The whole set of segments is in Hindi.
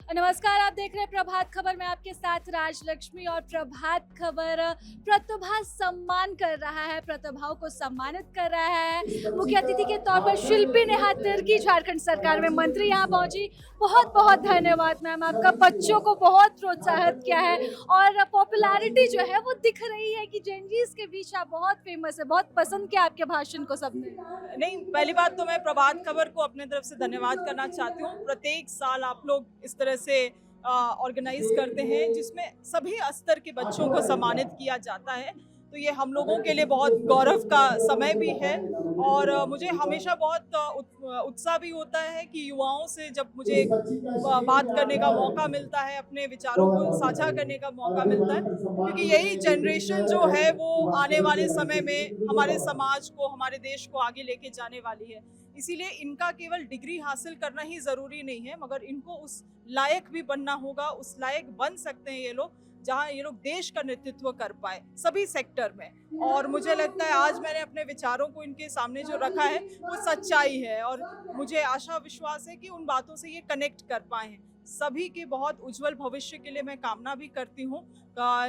नमस्कार, आप देख रहे हैं प्रभात खबर में आपके साथ राजलक्ष्मी। और प्रभात खबर प्रतिभा सम्मान कर रहा है, प्रतिभाओं को सम्मानित कर रहा है। मुख्य अतिथि के तौर पर शिल्पी नेहा तिर्की झारखंड सरकार में मंत्री यहाँ पहुंची। बहुत बहुत धन्यवाद मैम, आपका बच्चों को बहुत प्रोत्साहित किया है और पॉपुलैरिटी जो है वो दिख रही है कि जेनजीज के बीच आप बहुत फेमस है। बहुत पसंद किया आपके भाषण को सबने। नहीं, पहली बात तो मैं प्रभात खबर को अपने तरफ से धन्यवाद करना चाहती हूँ। प्रत्येक साल आप लोग इस तरह से ऑर्गेनाइज करते हैं जिसमें सभी स्तर के बच्चों को सम्मानित किया जाता है, तो ये हम लोगों के लिए बहुत गौरव का समय भी है। और मुझे हमेशा बहुत उत्साह भी होता है कि युवाओं से जब मुझे बात करने का मौका मिलता है, अपने विचारों को साझा करने का मौका मिलता है, क्योंकि यही जनरेशन जो है वो आने वाले समय में हमारे समाज को, हमारे देश को आगे लेके जाने वाली है। इसीलिए इनका केवल डिग्री हासिल करना ही ज़रूरी नहीं है, मगर इनको उस लायक भी बनना होगा। उस लायक बन सकते हैं ये लोग जहाँ ये लोग देश का नेतृत्व कर पाए सभी सेक्टर में। और मुझे लगता है आज मैंने अपने विचारों को इनके सामने जो रखा है वो सच्चाई है, और मुझे आशा विश्वास है कि उन बातों से ये कनेक्ट कर पाए हैं। सभी के बहुत उज्जवल भविष्य के लिए मैं कामना भी करती हूँ।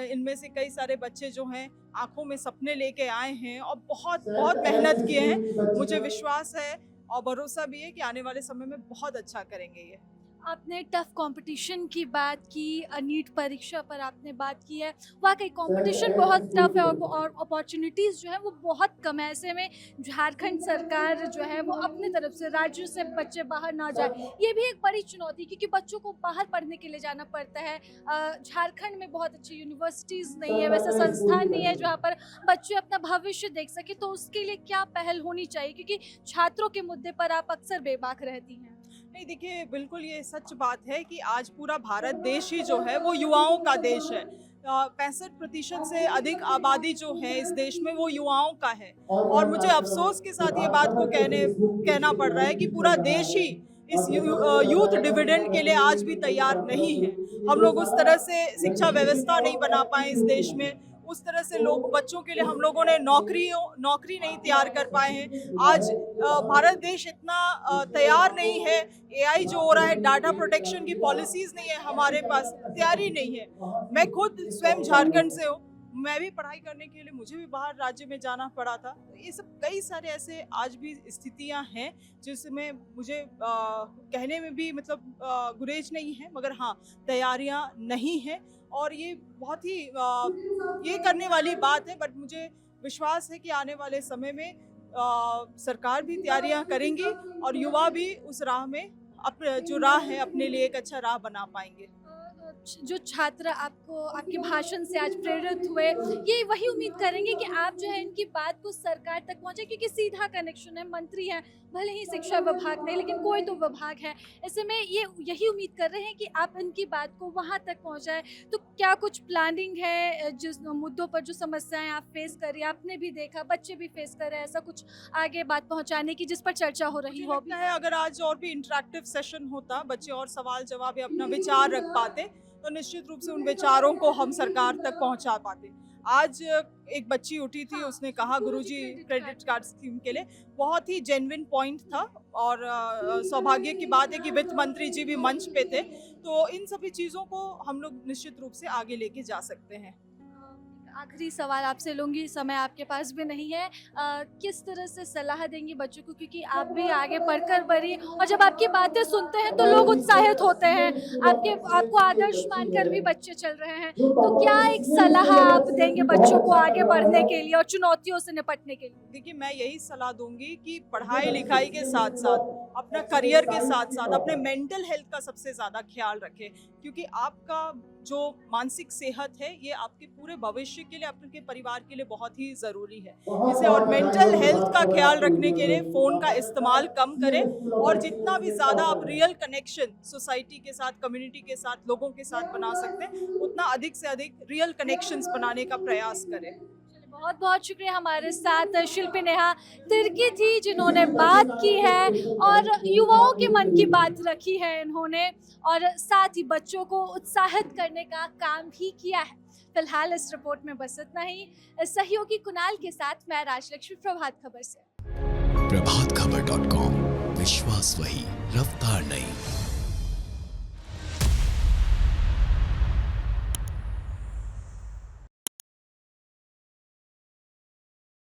इनमें से कई सारे बच्चे जो हैं आंखों में सपने लेके आए हैं और बहुत बहुत मेहनत किए हैं। मुझे विश्वास है और भरोसा भी है कि आने वाले समय में बहुत अच्छा करेंगे ये। आपने टफ कंपटीशन की बात की, नीट परीक्षा पर आपने बात की है। वाकई कंपटीशन बहुत टफ है और अपॉर्चुनिटीज़ जो है वो बहुत कम है। ऐसे में झारखंड सरकार जो है वो अपने तरफ से राज्य से बच्चे बाहर ना जाए, ये भी एक बड़ी चुनौती, क्योंकि बच्चों को बाहर पढ़ने के लिए जाना पड़ता है। झारखंड में बहुत अच्छी यूनिवर्सिटीज़ नहीं है, वैसे संस्थान नहीं है जहाँ पर बच्चे अपना भविष्य देख सके। तो उसके लिए क्या पहल होनी चाहिए, क्योंकि छात्रों के मुद्दे पर आप अक्सर बेबाक रहती हैं। नहीं, देखिए, बिल्कुल ये सच बात है कि आज पूरा भारत देश ही जो है वो युवाओं का देश है। 65% से अधिक आबादी जो है इस देश में वो युवाओं का है। और मुझे अफसोस के साथ ये बात को कहना पड़ रहा है कि पूरा देश ही इस यूथ डिविडेंड के लिए आज भी तैयार नहीं है। हम लोग उस तरह से शिक्षा व्यवस्था नहीं बना पाए इस देश में, उस तरह से लोग बच्चों के लिए हम लोगों ने नौकरी नहीं तैयार कर पाए हैं। आज भारत देश इतना तैयार नहीं है। एआई जो हो रहा है, डाटा प्रोटेक्शन की पॉलिसीज नहीं है हमारे पास, तैयारी नहीं है। मैं खुद स्वयं झारखंड से हूँ, मैं भी पढ़ाई करने के लिए मुझे भी बाहर राज्य में जाना पड़ा था। ये सब कई सारे ऐसे आज भी स्थितियां हैं जिसमें मुझे कहने में भी मतलब गुरेज नहीं है, मगर हाँ, तैयारियां नहीं हैं। और ये बहुत ही ये करने वाली बात है। बट मुझे विश्वास है कि आने वाले समय में सरकार भी तैयारियां करेंगी और युवा भी उस राह में जो राह है अपने लिए एक अच्छा राह बना पाएंगे। जो छात्र आपको आपके भाषण से आज प्रेरित हुए, ये वही उम्मीद करेंगे कि आप जो है इनकी बात को सरकार तक पहुंचे, क्योंकि सीधा कनेक्शन है। मंत्री हैं, भले ही शिक्षा विभाग नहीं, लेकिन कोई तो विभाग है। ऐसे में ये यही उम्मीद कर रहे हैं कि आप इनकी बात को वहां तक पहुंचाएं। तो क्या कुछ प्लानिंग है, जिस मुद्दों पर जो समस्याएं आप फेस कर रही हैं, आपने भी देखा बच्चे भी फेस कर रहे हैं, ऐसा कुछ आगे बात पहुंचाने की जिस पर चर्चा हो रही हो? लगता है अगर आज और भी इंटरेक्टिव सेशन होता, बच्चे और सवाल जवाब या अपना विचार रख पाते, तो निश्चित रूप से उन विचारों को हम सरकार तक पहुंचा पाते। आज एक बच्ची उठी थी, उसने कहा गुरुजी क्रेडिट कार्ड स्कीम के लिए, बहुत ही जेन्युइन पॉइंट था। और सौभाग्य की बात है कि वित्त मंत्री जी भी मंच पे थे। तो इन सभी चीज़ों को हम लोग निश्चित रूप से आगे लेके जा सकते हैं। आखिरी सवाल आपसे लूँगी, समय आपके पास भी नहीं है। किस तरह से सलाह देंगी बच्चों को, क्योंकि आप भी आगे पढ़कर बढ़ी और जब आपकी बातें सुनते हैं तो लोग उत्साहित होते हैं, आपको आदर्श मानकर भी बच्चे चल रहे हैं। तो क्या एक सलाह आप देंगे बच्चों को आगे बढ़ने के लिए और चुनौतियों से निपटने के लिए? देखिए, मैं यही सलाह दूंगी कि पढ़ाई लिखाई के साथ साथ, अपना करियर के साथ साथ अपने मेंटल हेल्थ का सबसे ज़्यादा ख्याल रखें, क्योंकि आपका जो मानसिक सेहत है ये आपके पूरे भविष्य के लिए, आपके परिवार के लिए बहुत ही ज़रूरी है। इसे और मेंटल हेल्थ का ख्याल रखने के लिए फ़ोन का इस्तेमाल कम करें, और जितना भी ज़्यादा आप रियल कनेक्शन सोसाइटी के साथ, कम्युनिटी के साथ, लोगों के साथ बना सकते हैं, उतना अधिक से अधिक रियल कनेक्शंस बनाने का प्रयास करें। बहुत बहुत शुक्रिया। हमारे साथ शिल्पी नेहा तिर्की थी, जिन्होंने बात की है और युवाओं के मन की बात रखी है इन्होंने, और साथ ही बच्चों को उत्साहित करने का काम भी किया है। फिलहाल इस रिपोर्ट में बस इतना ही। सहयोगी कुणाल के साथ मैं राजलक्ष्मी, प्रभात खबर से। प्रभातखबर.com, विश्वास वही, रफ्तार नहीं।